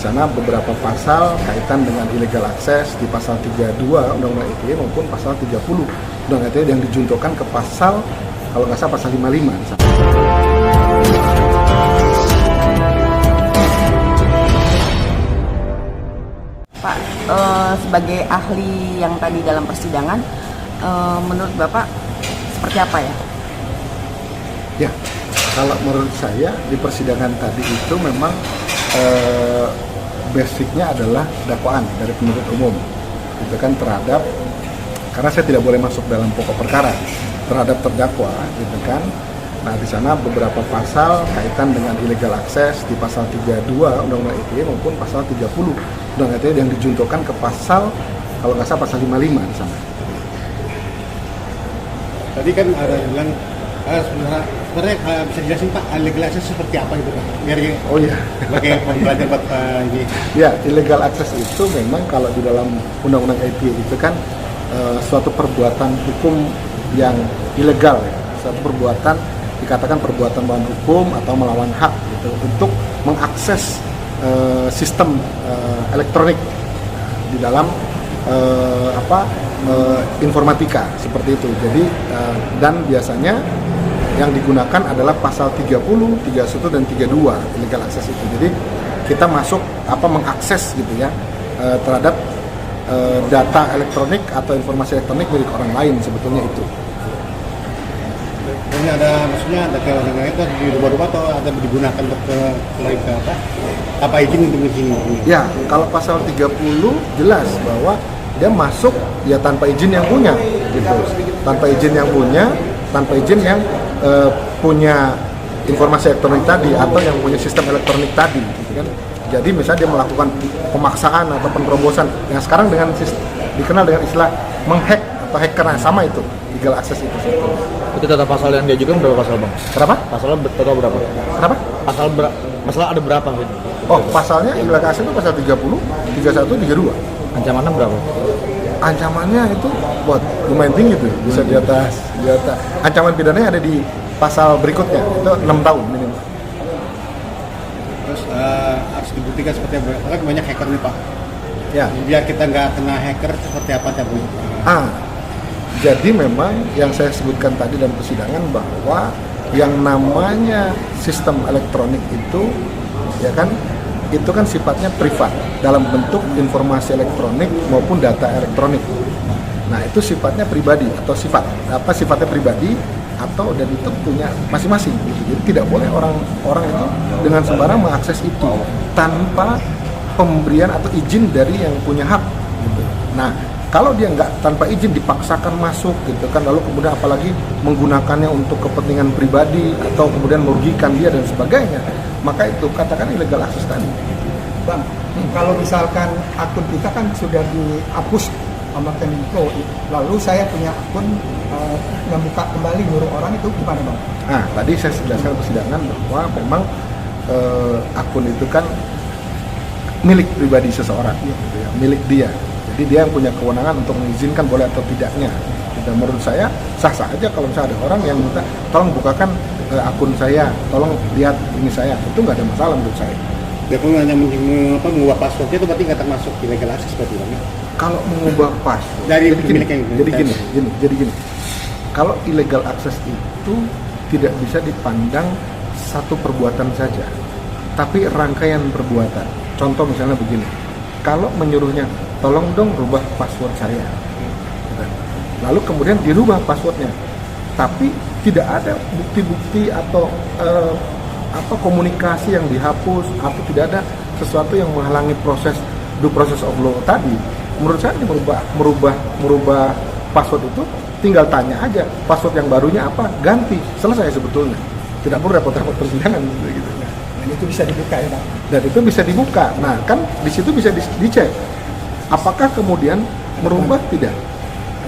sana beberapa pasal kaitan dengan illegal access di pasal 32 Undang-Undang ITE maupun pasal 30 Undang-Undang ITE yang dijunturkan ke pasal, kalau nggak salah pasal 55 di sana. Pak, sebagai ahli yang tadi dalam persidangan, menurut Bapak seperti apa ya? Ya, kalau menurut saya di persidangan tadi itu memang basicnya adalah dakwaan dari penuntut umum, itu kan terhadap, karena saya tidak boleh masuk dalam pokok perkara, terhadap terdakwa, gitu kan. Nah, di sana beberapa pasal kaitan dengan illegal access di pasal 32 Undang-Undang ITE maupun pasal 30 Undang-Undang ITE yang dijunturkan ke pasal, kalau nggak salah pasal 55 di sana. Tadi kan ada yang bilang sebenarnya bisa dijelasin Pak, illegal access seperti apa gitu Pak? Biar Oh iya. sebagai pembelajar buat ini. Ya, illegal access itu memang kalau di dalam Undang-Undang ITE itu kan suatu perbuatan hukum yang ilegal, ya. Suatu perbuatan dikatakan perbuatan melawan hukum atau melawan hak gitu, untuk mengakses sistem elektronik di dalam informatika seperti itu. Jadi dan biasanya yang digunakan adalah pasal 30, 31 dan 32 illegal access itu. Jadi kita masuk mengakses gitu ya terhadap data elektronik atau informasi elektronik milik orang lain, sebetulnya itu. Ini ada, maksudnya ada kewenangan itu dirubah-rubah atau ada digunakan untuk apa izin untuk izin? Ya, kalau pasal 30 jelas bahwa dia masuk ya tanpa izin yang punya gitu. Tanpa izin yang punya, tanpa izin yang punya informasi elektronik tadi atau yang punya sistem elektronik tadi gitu kan. Jadi misalnya dia melakukan pemaksaan atau penerobosan yang sekarang dengan dikenal dengan istilah menghack atau hacker, sama itu illegal access itu. Itu total pasal yang diajukan berapa pasal Bang? Kenapa? Pasalnya total berapa? Kenapa? Pasal ada berapa gitu? Oh, pasalnya illegal access itu pasal 30, 31, 32. Ancamannya berapa? Ancamannya itu buat lumayan tinggi tuh, bisa di atas. Ancaman pidananya ada di pasal berikutnya, itu 6 tahun minimal. Terus harus dibuktikan seperti apa? Kan banyak hacker nih Pak. Ya. Biar kita nggak kena hacker seperti apa Bu? Jadi memang yang saya sebutkan tadi dalam persidangan bahwa yang namanya sistem elektronik itu, ya kan, itu kan sifatnya privat dalam bentuk informasi elektronik maupun data elektronik. Nah, itu sifatnya pribadi atau sifatnya pribadi atau dan itu punya masing-masing gitu. Jadi tidak boleh orang itu dengan sembarang mengakses itu tanpa pemberian atau izin dari yang punya hak gitu. Nah, kalau dia nggak tanpa izin dipaksakan masuk gitu kan, lalu kemudian apalagi menggunakannya untuk kepentingan pribadi atau kemudian merugikan dia dan sebagainya, maka itu katakan illegal access tadi. Bang, kalau misalkan akun kita kan sudah dihapus sama Kemenko, lalu saya punya akun membuka kembali nyuruh orang, itu gimana Bang? Nah, tadi saya jelaskan persidangan bahwa memang akun itu kan milik pribadi seseorang, gitu ya, milik dia. Jadi dia yang punya kewenangan untuk mengizinkan boleh atau tidaknya. Dan menurut saya sah-sah aja kalau misalnya ada orang yang minta tolong bukakan akun saya, tolong lihat ini saya, itu nggak ada masalah menurut saya. Dia pun hanya mengubah passwordnya itu berarti nggak termasuk illegal access berarti Bang? Kalau mengubah password dari jadi gini. Kalau illegal access itu tidak bisa dipandang satu perbuatan saja, tapi rangkaian perbuatan. Contoh misalnya begini, kalau menyuruhnya tolong dong rubah password saya, lalu kemudian dirubah passwordnya, tapi tidak ada bukti-bukti atau komunikasi yang dihapus atau tidak ada sesuatu yang menghalangi proses due process of law tadi. Menurut saya merubah password itu tinggal tanya aja password yang barunya apa, ganti, selesai sebetulnya. Tidak perlu repot-repot persidangan gitu. Dan itu bisa dibuka ya Bang? Dan itu bisa dibuka. Nah, kan di situ bisa dicek apakah kemudian merubah tidak.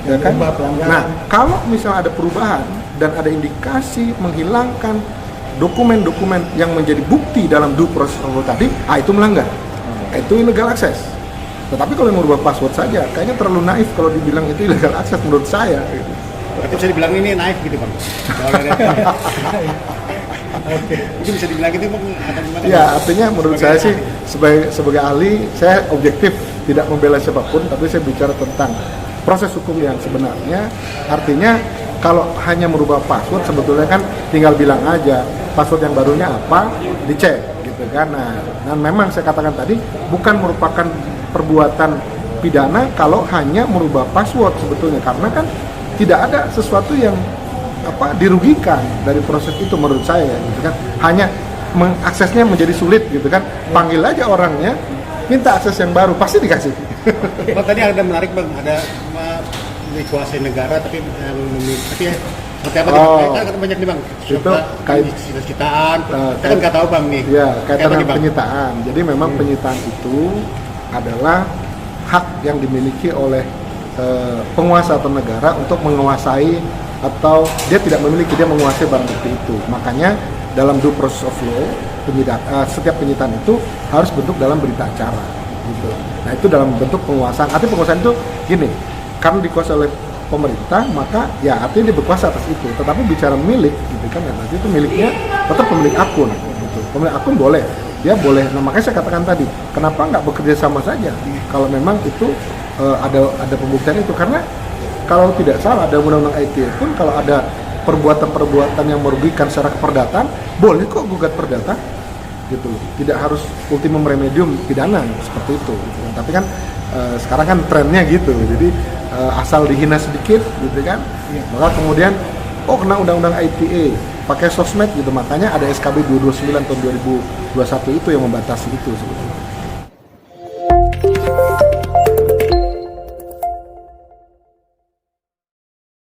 Ya kan? Nah, kalau misalnya ada perubahan dan ada indikasi menghilangkan dokumen-dokumen yang menjadi bukti dalam due process of law tadi, itu melanggar. Itu illegal access. Tetapi kalau merubah password saja, kayaknya terlalu naif kalau dibilang itu illegal access menurut saya. Gitu. Berarti bisa dibilang ini naif gitu Bang? Oke. Mungkin bisa dibilang itu Bang atau gimana? Ya, artinya menurut saya sih sebagai ahli, saya objektif, tidak membela siapapun, tapi saya bicara tentang proses hukum yang sebenarnya. Artinya kalau hanya merubah password sebetulnya kan tinggal bilang aja password yang barunya apa, dicek gitu kan. Nah, dan memang saya katakan tadi bukan merupakan perbuatan pidana kalau hanya merubah password sebetulnya, karena kan tidak ada sesuatu yang dirugikan dari proses itu menurut saya gitu kan. Hanya mengaksesnya menjadi sulit gitu kan. Panggil aja orangnya, minta akses yang baru, pasti dikasih. Bang, tadi ada menarik Bang, ada dikuasai negara tapi yang memiliki seperti apa nih Bang? Kan banyak nih Bang. Itu kait cita-citaan. Kita kan nggak tahu Bang nih. Ya, kaitan dengan Bang? penyitaan. Jadi memang penyitaan itu adalah hak yang dimiliki oleh penguasa atau negara untuk menguasai, atau dia tidak memiliki, dia menguasai barang bukti itu. Makanya dalam due process of law, setiap penyitaan itu harus bentuk dalam berita acara gitu. Nah, itu dalam bentuk penguasaan. Artinya penguasaan itu gini, karena dikuasai oleh pemerintah, maka ya artinya dia berkuasa atas itu. Tetapi bicara milik gitu kan, ya, nanti itu miliknya tetap pemilik akun gitu. Pemilik akun boleh, dia boleh. Nah, makanya saya katakan tadi, kenapa nggak bekerja sama saja kalau memang itu ada pembuktian itu. Karena kalau tidak salah ada undang-undang ITE pun, kalau ada perbuatan-perbuatan yang merugikan secara keperdataan, boleh kok gugat perdata gitu. Tidak harus ultimum remedium pidana seperti itu gitu. Tapi kan sekarang kan trennya gitu, jadi asal dihina sedikit gitu kan, maka kemudian kena undang-undang ITE, pakai sosmed gitu. Makanya ada SKB 229 tahun 2021 itu yang membatasi itu sebetulnya.